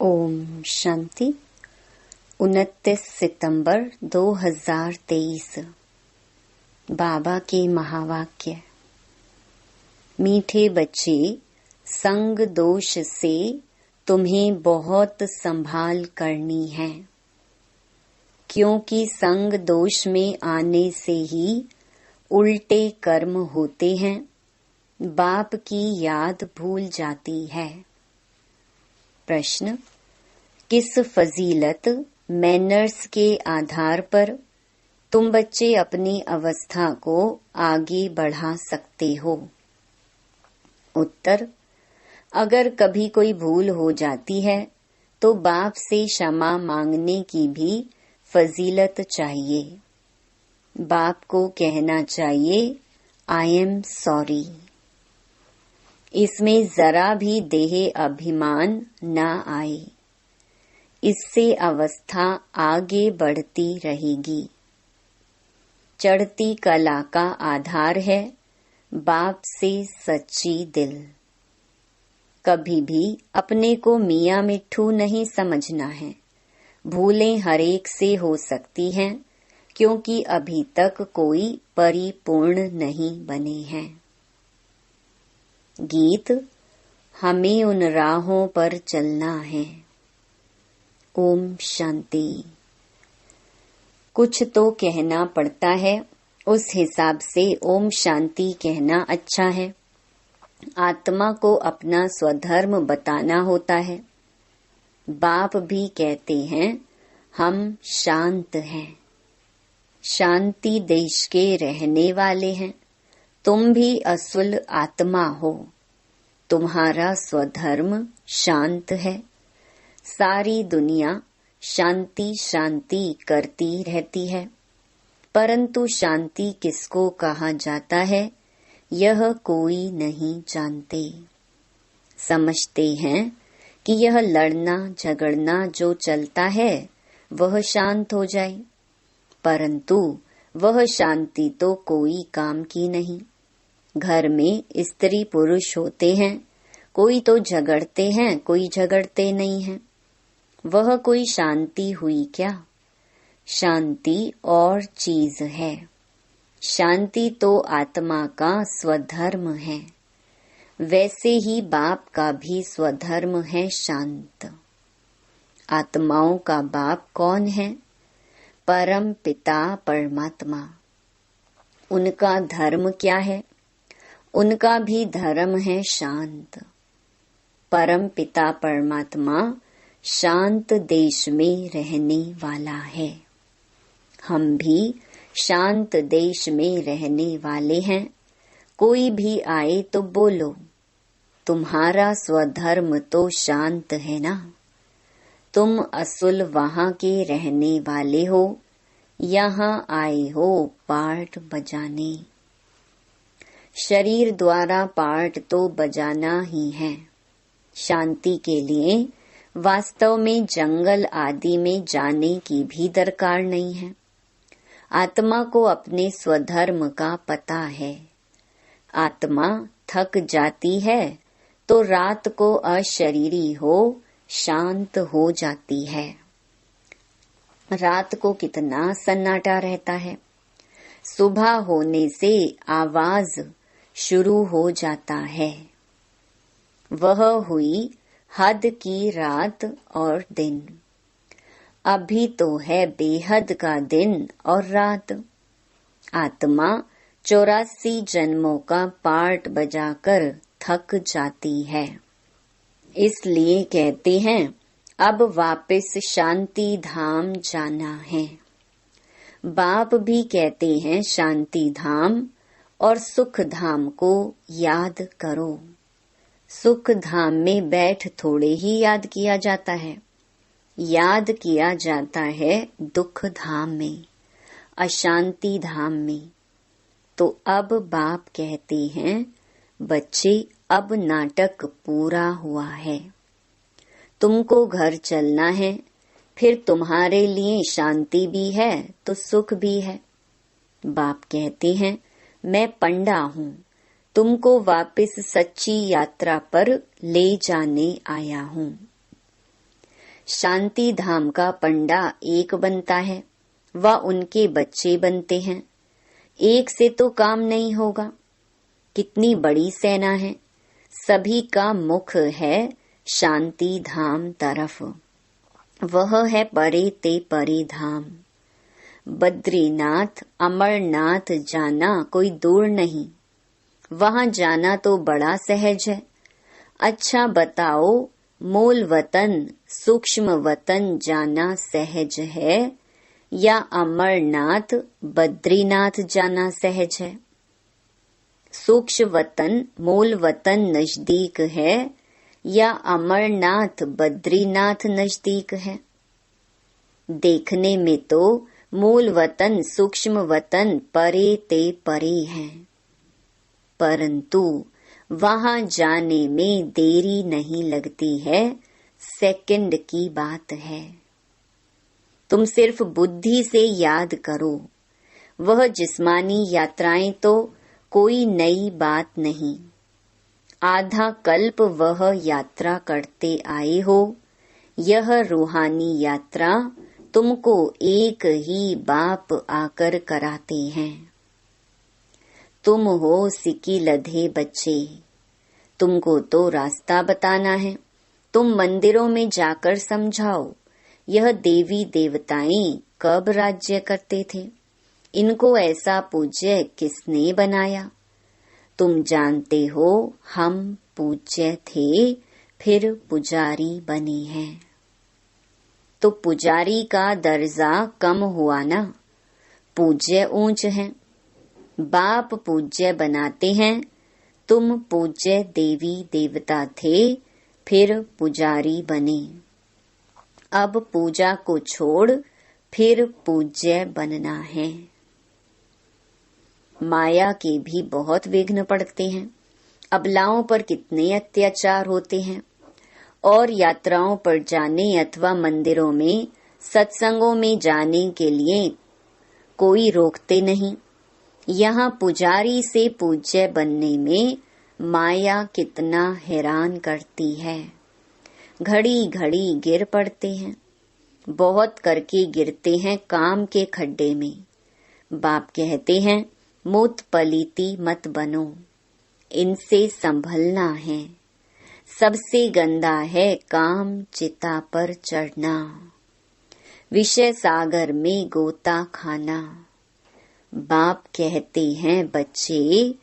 ओम शांति। 29 सितंबर 2023। बाबा के महावाक्य। मीठे बच्चे, संग दोष से तुम्हें बहुत संभाल करनी है, क्योंकि संग दोष में आने से ही उल्टे कर्म होते हैं। बाप की याद भूल जाती है। प्रश्न: किस फजीलत मैनर्स के आधार पर तुम बच्चे अपनी अवस्था को आगे बढ़ा सकते हो? उत्तर: अगर कभी कोई भूल हो जाती है तो बाप से क्षमा मांगने की भी फजीलत चाहिए। बाप को कहना चाहिए, आई एम सॉरी। इसमें जरा भी देह अभिमान न आए। इससे अवस्था आगे बढ़ती रहेगी। चढ़ती कला का आधार है बाप से सच्ची दिल। कभी भी अपने को मियाँ मिट्ठू नहीं समझना है। भूलें हरेक से हो सकती हैं, क्योंकि अभी तक कोई परिपूर्ण नहीं बने हैं। गीत: हमें उन राहों पर चलना है। ओम शांति। कुछ तो कहना पड़ता है, उस हिसाब से ओम शांति कहना अच्छा है। आत्मा को अपना स्वधर्म बताना होता है। बाप भी कहते हैं, हम शांत हैं। शांति देश के रहने वाले हैं। तुम भी असुल आत्मा हो। तुम्हारा स्वधर्म शांत है। सारी दुनिया शांति शांति करती रहती है, परंतु शांति किसको कहा जाता है यह कोई नहीं जानते। समझते हैं कि यह लड़ना झगड़ना जो चलता है वह शांत हो जाए, परंतु वह शांति तो कोई काम की नहीं। घर में स्त्री पुरुष होते हैं, कोई तो झगड़ते हैं, कोई झगड़ते नहीं हैं। वह कोई शांति हुई क्या? शांति और चीज है। शांति तो आत्मा का स्वधर्म है। वैसे ही बाप का भी स्वधर्म है शांत। आत्माओं का बाप कौन है? परम पिता परमात्मा। उनका धर्म क्या है? उनका भी धर्म है शांत। परम पिता परमात्मा शांत देश में रहने वाला है। हम भी शांत देश में रहने वाले हैं। कोई भी आए तो बोलो, तुम्हारा स्वधर्म तो शांत है ना? तुम असुल वहाँ के रहने वाले हो, यहाँ आए हो पार्ट बजाने। शरीर द्वारा पार्ट तो बजाना ही है। शांति के लिए वास्तव में जंगल आदि में जाने की भी दरकार नहीं है। आत्मा को अपने स्वधर्म का पता है। आत्मा थक जाती है तो रात को अशरीरी हो शांत हो जाती है। रात को कितना सन्नाटा रहता है। सुबह होने से आवाज शुरू हो जाता है। वह हुई हद की रात और दिन। अभी तो है बेहद का दिन और रात। आत्मा 84 जन्मों का पार्ट बजाकर थक जाती है। इसलिए कहते हैं, अब वापस शांति धाम जाना है। बाप भी कहते हैं, शांति धाम और सुख धाम को याद करो। सुख धाम में बैठ थोड़े ही याद किया जाता है। याद किया जाता है दुख धाम में, अशांति धाम में। तो अब बाप कहते हैं, बच्चे अब नाटक पूरा हुआ है। तुमको घर चलना है, फिर तुम्हारे लिए शांति भी है तो सुख भी है। बाप कहते हैं, मैं पंडा हूँ, तुमको वापस सच्ची यात्रा पर ले जाने आया हूँ। शांति धाम का पंडा एक बनता है, वह उनके बच्चे बनते हैं। एक से तो काम नहीं होगा। कितनी बड़ी सेना है, सभी का मुख है शांति धाम तरफ। वह है परे ते परे धाम। बद्रीनाथ अमरनाथ जाना कोई दूर नहीं, वहां जाना तो बड़ा सहज है। अच्छा बताओ, मूल वतन सूक्ष्म वतन जाना सहज है या अमरनाथ बद्रीनाथ जाना सहज है? सूक्ष्म वतन मूल वतन नजदीक है या अमरनाथ बद्रीनाथ नजदीक है? देखने में तो मूल वतन सूक्ष्म वतन परे ते परे है, परंतु वहां जाने में देरी नहीं लगती है, सेकंड की बात है। तुम सिर्फ बुद्धि से याद करो। वह जिस्मानी यात्राएं तो कोई नई बात नहीं। आधा कल्प वह यात्रा करते आए हो। यह रूहानी यात्रा तुमको एक ही बाप आकर कराते हैं। तुम हो सिक्की लधे बच्चे, तुमको तो रास्ता बताना है। तुम मंदिरों में जाकर समझाओ, यह देवी देवताएं कब राज्य करते थे, इनको ऐसा पूज्य किसने बनाया? तुम जानते हो हम पूज्य थे, फिर पुजारी बने हैं। तो पुजारी का दर्जा कम हुआ ना, पूज्य ऊंच है। बाप पूज्य बनाते हैं। तुम पूज्य देवी देवता थे, फिर पुजारी बने। अब पूजा को छोड़ फिर पूज्य बनना है। माया के भी बहुत विघ्न पड़ते हैं। अबलाओं पर कितने अत्याचार होते हैं। और यात्राओं पर जाने अथवा मंदिरों में सत्संगों में जाने के लिए कोई रोकते नहीं। यहाँ पुजारी से पूज्य बनने में माया कितना हैरान करती है। घड़ी घड़ी गिर पड़ते हैं। बहुत करके गिरते हैं काम के खड्डे में। बाप कहते हैं मूत पलीती मत बनो, इनसे संभलना है। सबसे गंदा है काम चिता पर चढ़ना, विषय सागर में गोता खाना। बाप कहते हैं बच्चे,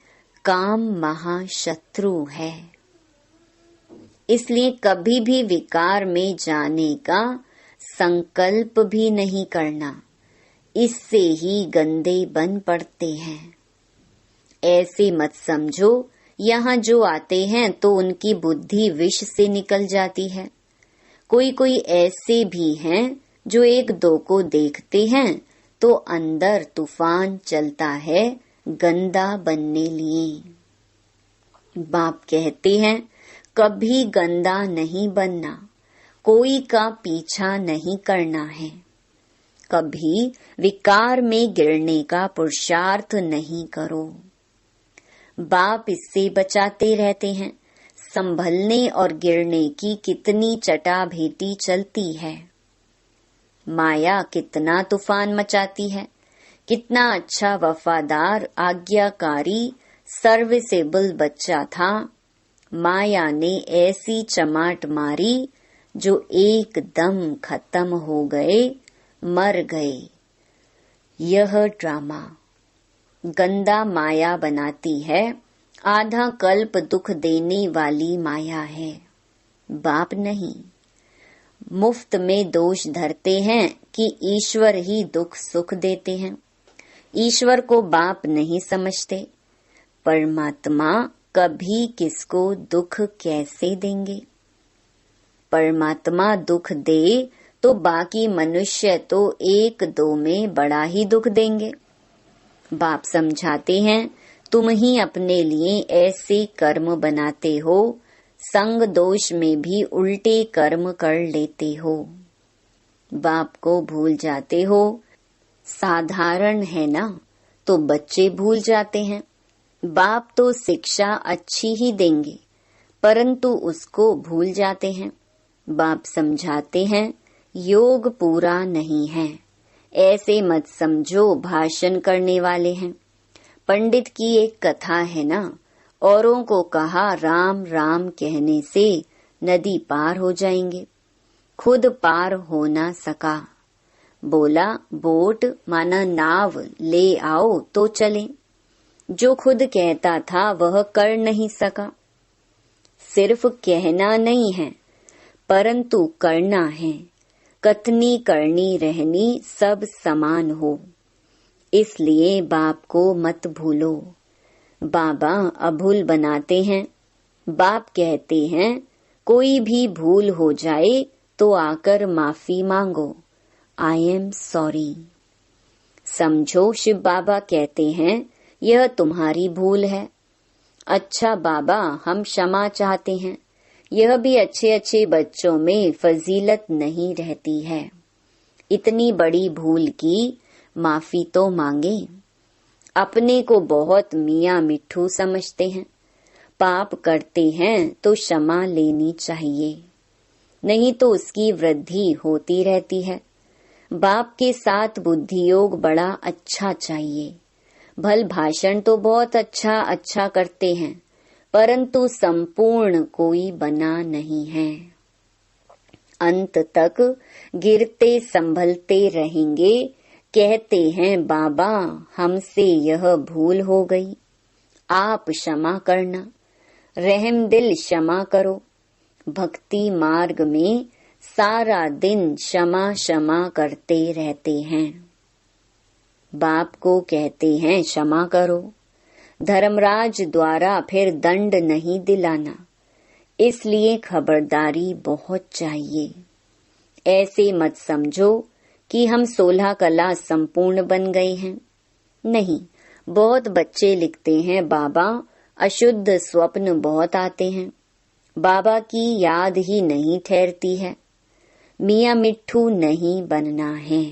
काम महाशत्रु है, इसलिए कभी भी विकार में जाने का संकल्प भी नहीं करना। इससे ही गंदे बन पड़ते हैं। ऐसे मत समझो यहाँ जो आते हैं तो उनकी बुद्धि विष से निकल जाती है। कोई कोई ऐसे भी हैं जो एक दो को देखते हैं तो अंदर तूफान चलता है गंदा बनने लिए। बाप कहते हैं कभी गंदा नहीं बनना, कोई का पीछा नहीं करना है, कभी विकार में गिरने का पुरुषार्थ नहीं करो। बाप इससे बचाते रहते हैं। संभलने और गिरने की कितनी चटाभेटी चलती है। माया कितना तूफान मचाती है। कितना अच्छा वफादार आज्ञाकारी सर्विसेबल बच्चा था, माया ने ऐसी चमाट मारी जो एकदम खत्म हो गए, मर गए। यह ड्रामा गंदा माया बनाती है। आधा कल्प दुख देने वाली माया है, बाप नहीं। मुफ्त में दोष धरते हैं कि ईश्वर ही दुख सुख देते हैं। ईश्वर को बाप नहीं समझते। परमात्मा कभी किसको दुख कैसे देंगे? परमात्मा दुख दे तो बाकी मनुष्य तो एक दो में बड़ा ही दुख देंगे। बाप समझाते हैं तुम ही अपने लिए ऐसे कर्म बनाते हो, संग दोष में भी उल्टे कर्म कर लेते हो। बाप को भूल जाते हो। साधारण है ना, तो बच्चे भूल जाते हैं। बाप तो शिक्षा अच्छी ही देंगे, परंतु उसको भूल जाते हैं। बाप समझाते हैं, योग पूरा नहीं है, ऐसे मत समझो भाषण करने वाले हैं। पंडित की एक कथा है ना, औरों को कहा राम राम कहने से नदी पार हो जाएंगे, खुद पार हो ना सका। बोला बोट माना नाव ले आओ तो चले। जो खुद कहता था वह कर नहीं सका। सिर्फ कहना नहीं है परंतु करना है। कथनी करनी रहनी सब समान हो, इसलिए बाप को मत भूलो। बाबा अभूल बनाते हैं। बाप कहते हैं कोई भी भूल हो जाए तो आकर माफी मांगो, आई एम सॉरी। समझो शिव बाबा कहते हैं यह तुम्हारी भूल है। अच्छा बाबा हम क्षमा चाहते हैं। यह भी अच्छे अच्छे बच्चों में फजीलत नहीं रहती है। इतनी बड़ी भूल की माफी तो मांगे। अपने को बहुत मियाँ मिट्ठू समझते हैं। पाप करते हैं तो क्षमा लेनी चाहिए, नहीं तो उसकी वृद्धि होती रहती है। बाप के साथ बुद्धि योग बड़ा अच्छा चाहिए। भल भाषण तो बहुत अच्छा करते हैं परंतु संपूर्ण कोई बना नहीं है। अंत तक गिरते संभलते रहेंगे। कहते हैं बाबा हमसे यह भूल हो गई, आप क्षमा करना। रहम दिल क्षमा करो। भक्ति मार्ग में सारा दिन क्षमा क्षमा करते रहते हैं। बाप को कहते हैं क्षमा करो। धर्मराज द्वारा फिर दंड नहीं दिलाना, इसलिए खबरदारी बहुत चाहिए। ऐसे मत समझो कि हम 16 कला संपूर्ण बन गए हैं। नहीं, बहुत बच्चे लिखते हैं बाबा अशुद्ध स्वप्न बहुत आते हैं, बाबा की याद ही नहीं ठहरती है। मियाँ मिट्ठू नहीं बनना है।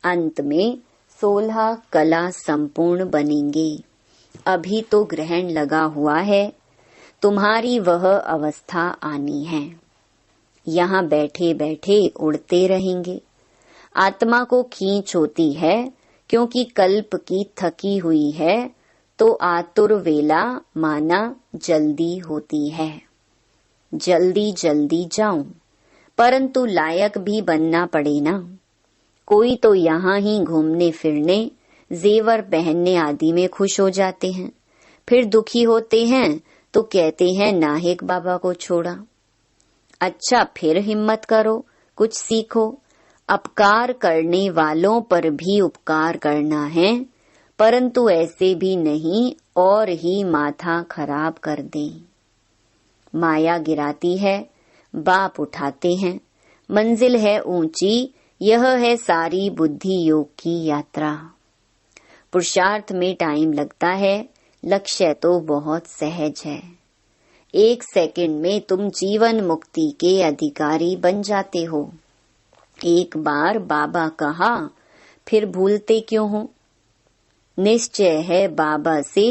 अंत में 16 कला संपूर्ण बनेंगे। अभी तो ग्रहण लगा हुआ है, तुम्हारी वह अवस्था आनी है। यहाँ बैठे बैठे उड़ते रहेंगे। आत्मा को खींच होती है क्योंकि कल्प की थकी हुई है, तो आतुर वेला माना जल्दी होती है। जल्दी जल्दी जाऊं, परंतु लायक भी बनना पड़े ना। कोई तो यहाँ ही घूमने फिरने जेवर पहनने आदि में खुश हो जाते हैं, फिर दुखी होते हैं तो कहते हैं नाहिक बाबा को छोड़ा। अच्छा फिर हिम्मत करो, कुछ सीखो। अपकार करने वालों पर भी उपकार करना है, परंतु ऐसे भी नहीं और ही माथा खराब कर दे। माया गिराती है, बाप उठाते हैं। मंजिल है ऊंची, यह है सारी बुद्धि योग की यात्रा। पुरुषार्थ में टाइम लगता है, लक्ष्य तो बहुत सहज है। 1 सेकंड में तुम जीवन मुक्ति के अधिकारी बन जाते हो। एक बार बाबा कहा, फिर भूलते क्यों हो? निश्चय है बाबा से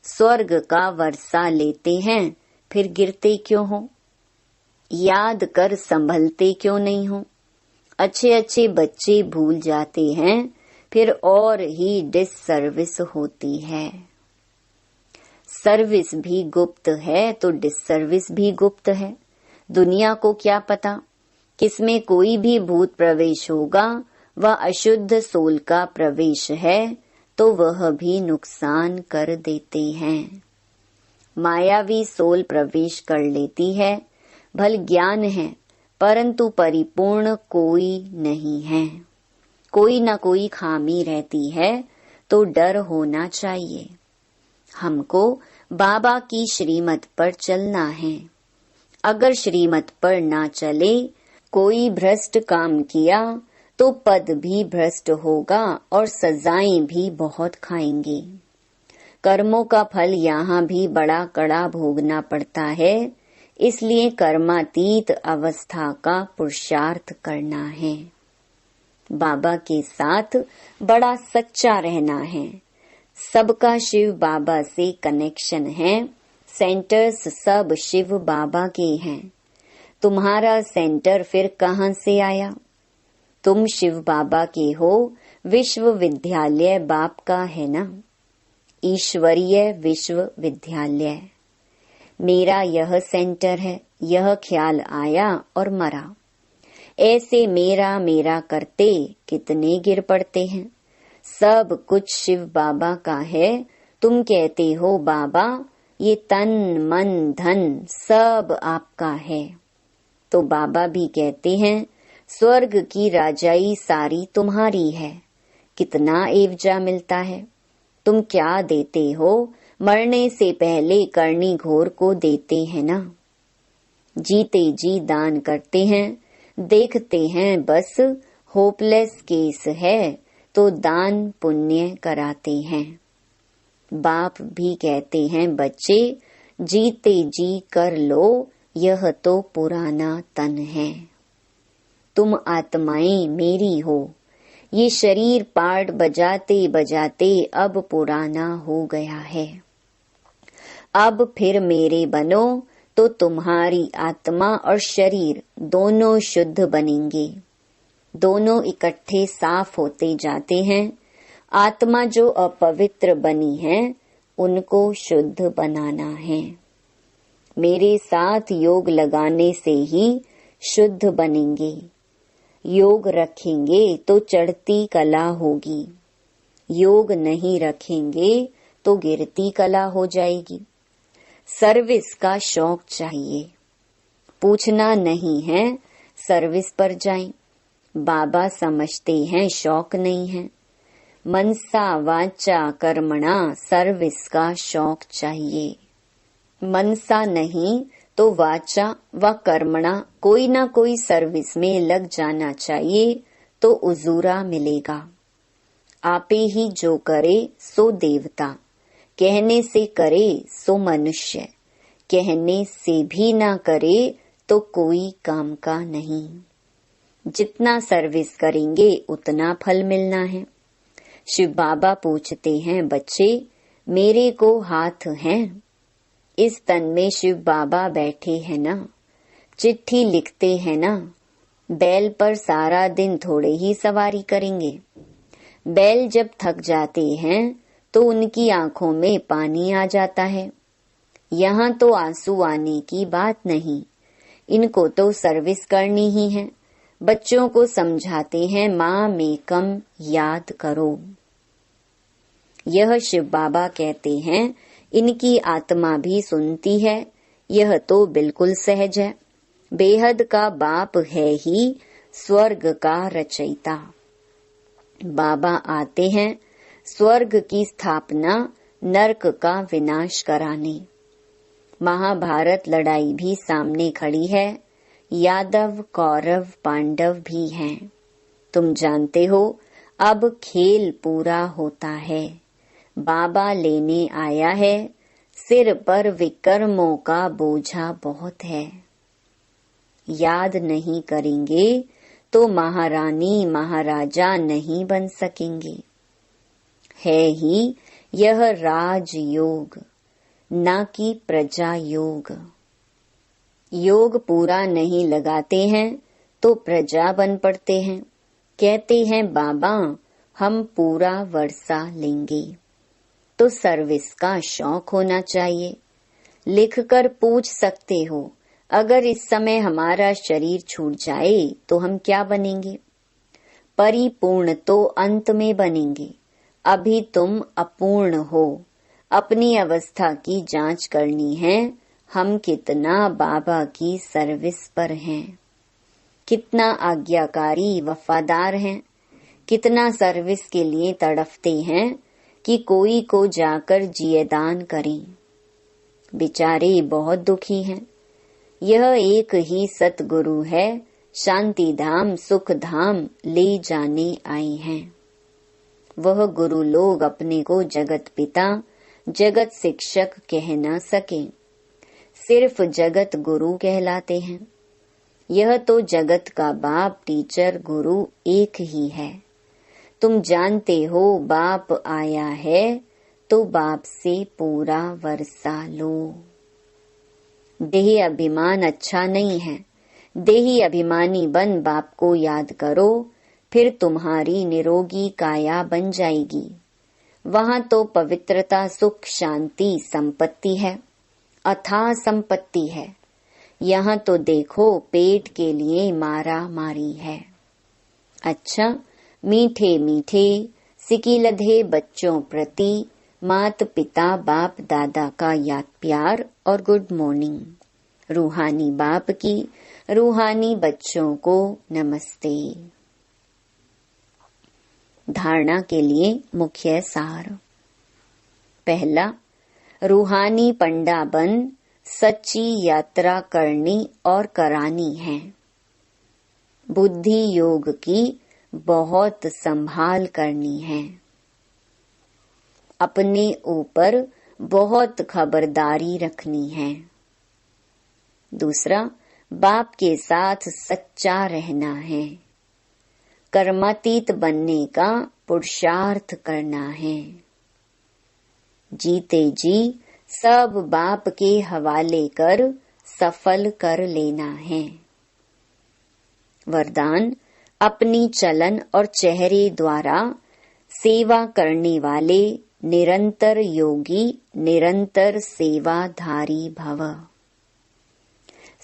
स्वर्ग का वर्षा लेते हैं, फिर गिरते क्यों हो? याद कर संभलते क्यों नहीं हो? अच्छे अच्छे बच्चे भूल जाते हैं, फिर और ही डिससर्विस होती है। सर्विस भी गुप्त है तो डिससर्विस भी गुप्त है। दुनिया को क्या पता किसमें कोई भी भूत प्रवेश होगा, वह अशुद्ध सोल का प्रवेश है तो वह भी नुकसान कर देते हैं। मायावी सोल प्रवेश कर लेती है, भल ज्ञान है परंतु परिपूर्ण कोई नहीं है। कोई न कोई खामी रहती है तो डर होना चाहिए। हमको बाबा की श्रीमत पर चलना है। अगर श्रीमत पर ना चले, कोई भ्रष्ट काम किया तो पद भी भ्रष्ट होगा और सजाएं भी बहुत खाएंगे। कर्मों का फल यहाँ भी बड़ा कड़ा भोगना पड़ता है, इसलिए कर्मातीत अवस्था का पुरुषार्थ करना है। बाबा के साथ बड़ा सच्चा रहना है। सबका शिव बाबा से कनेक्शन है। सेंटर्स सब शिव बाबा के हैं। तुम्हारा सेंटर फिर कहाँ से आया? तुम शिव बाबा के हो, विश्वविद्यालय बाप का है ना, ईश्वरीय विश्वविद्यालय। मेरा यह सेंटर है, यह ख्याल आया और मरा। ऐसे मेरा मेरा करते कितने गिर पड़ते हैं। सब कुछ शिव बाबा का है। तुम कहते हो बाबा, ये तन मन धन सब आपका है, तो बाबा भी कहते हैं स्वर्ग की राजाई सारी तुम्हारी है। कितना एवजा मिलता है। तुम क्या देते हो? मरने से पहले करनी घोर को देते हैं ना। जीते जी दान करते हैं, देखते हैं बस होपलेस केस है तो दान पुण्य कराते हैं। बाप भी कहते हैं बच्चे, जीते जी कर लो, यह तो पुराना तन है। तुम आत्माएं मेरी हो। ये शरीर पार्ट बजाते बजाते अब पुराना हो गया है। अब फिर मेरे बनो तो तुम्हारी आत्मा और शरीर दोनों शुद्ध बनेंगे। दोनों इकट्ठे साफ होते जाते हैं। आत्मा जो अपवित्र बनी है उनको शुद्ध बनाना है। मेरे साथ योग लगाने से ही शुद्ध बनेंगे। योग रखेंगे तो चढ़ती कला होगी, योग नहीं रखेंगे तो गिरती कला हो जाएगी। सर्विस का शौक चाहिए, पूछना नहीं है, सर्विस पर जाएं। बाबा समझते हैं शौक नहीं है। मनसा वाचा कर्मणा सर्विस का शौक चाहिए। मनसा नहीं तो वाचा व कर्मणा कोई ना कोई सर्विस में लग जाना चाहिए तो उजूरा मिलेगा। आपे ही जो करे सो देवता, कहने से करे सो मनुष्य, कहने से भी ना करे तो कोई काम का नहीं। जितना सर्विस करेंगे उतना फल मिलना है। शिव बाबा पूछते हैं बच्चे, मेरे को हाथ हैं? इस तन में शिव बाबा बैठे हैं ना, चिट्ठी लिखते हैं ना। बैल पर सारा दिन थोड़े ही सवारी करेंगे। बैल जब थक जाते हैं तो उनकी आंखों में पानी आ जाता है। यहाँ तो आंसू आने की बात नहीं, इनको तो सर्विस करनी ही है। बच्चों को समझाते हैं माँ मेकम याद करो। यह शिव बाबा कहते हैं इनकी आत्मा भी सुनती है। यह तो बिल्कुल सहज है। बेहद का बाप है ही स्वर्ग का रचयिता। बाबा आते हैं स्वर्ग की स्थापना, नरक का विनाश कराने। महाभारत लड़ाई भी सामने खड़ी है। यादव कौरव पांडव भी हैं। तुम जानते हो अब खेल पूरा होता है। बाबा लेने आया है, सिर पर विकर्मों का बोझा बहुत है। याद नहीं करेंगे तो महारानी महाराजा नहीं बन सकेंगे। है ही यह राजयोग, ना कि प्रजा योग। योग पूरा नहीं लगाते हैं तो प्रजा बन पड़ते हैं। कहते हैं बाबा हम पूरा वर्षा लेंगे, तो सर्विस का शौक होना चाहिए। लिखकर पूछ सकते हो, अगर इस समय हमारा शरीर छूट जाए तो हम क्या बनेंगे? परिपूर्ण तो अंत में बनेंगे। अभी तुम अपूर्ण हो। अपनी अवस्था की जांच करनी है। हम कितना बाबा की सर्विस पर हैं, कितना आज्ञाकारी वफादार हैं, कितना सर्विस के लिए तड़फते हैं कि कोई को जाकर जियेदान करें। बेचारे बहुत दुखी हैं। यह एक ही सतगुरु है, शांति धाम सुख धाम ले जाने आए हैं। वह गुरु लोग अपने को जगत पिता जगत शिक्षक कह न सके, सिर्फ जगत गुरु कहलाते हैं। यह तो जगत का बाप टीचर गुरु एक ही है। तुम जानते हो बाप आया है तो बाप से पूरा वर्षा लो। देह अभिमान अच्छा नहीं है, देही अभिमानी बन बाप को याद करो, फिर तुम्हारी निरोगी काया बन जाएगी। वहाँ तो पवित्रता, सुख, शांति, संपत्ति है, अथाह संपत्ति है। यहाँ तो देखो पेट के लिए मारा मारी है। अच्छा, मीठे मीठे सिकिलधे बच्चों प्रति मात पिता बाप दादा का याद प्यार और गुड मॉर्निंग। रूहानी बाप की रूहानी बच्चों को नमस्ते। धारणा के लिए मुख्य सार। पहला, रूहानी पंडा बन सच्ची यात्रा करनी और करानी है। बुद्धि योग की बहुत संभाल करनी है। अपने ऊपर बहुत खबरदारी रखनी है। दूसरा, बाप के साथ सच्चा रहना है। कर्मातीत बनने का पुरुषार्थ करना है। जीते जी सब बाप के हवाले कर सफल कर लेना है। वरदान, अपनी चलन और चेहरे द्वारा सेवा करने वाले निरंतर योगी, निरंतर सेवाधारी भव।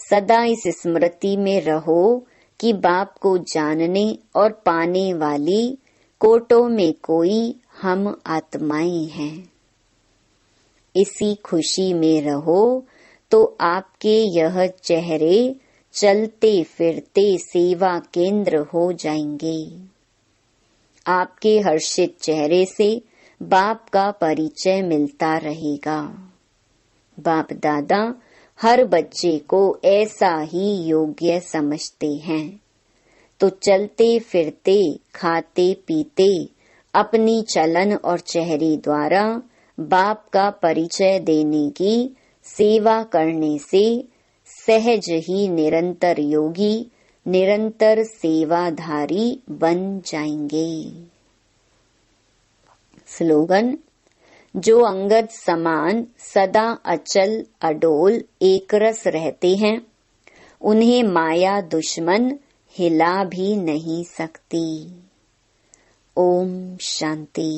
सदा इस स्मृति में रहो कि बाप को जानने और पाने वाली कोटों में कोई हम आत्माएं हैं। इसी खुशी में रहो तो आपके यह चेहरे चलते फिरते सेवा केंद्र हो जाएंगे। आपके हर्षित चेहरे से बाप का परिचय मिलता रहेगा। बाप दादा हर बच्चे को ऐसा ही योग्य समझते हैं, तो चलते फिरते खाते पीते अपनी चलन और चेहरे द्वारा बाप का परिचय देने की सेवा करने से सहज ही निरंतर योगी, निरंतर सेवाधारी बन जाएंगे। स्लोगन, जो अंगद समान सदा अचल अडोल एकरस रहते हैं, उन्हें माया दुश्मन हिला भी नहीं सकती। ओम शांति।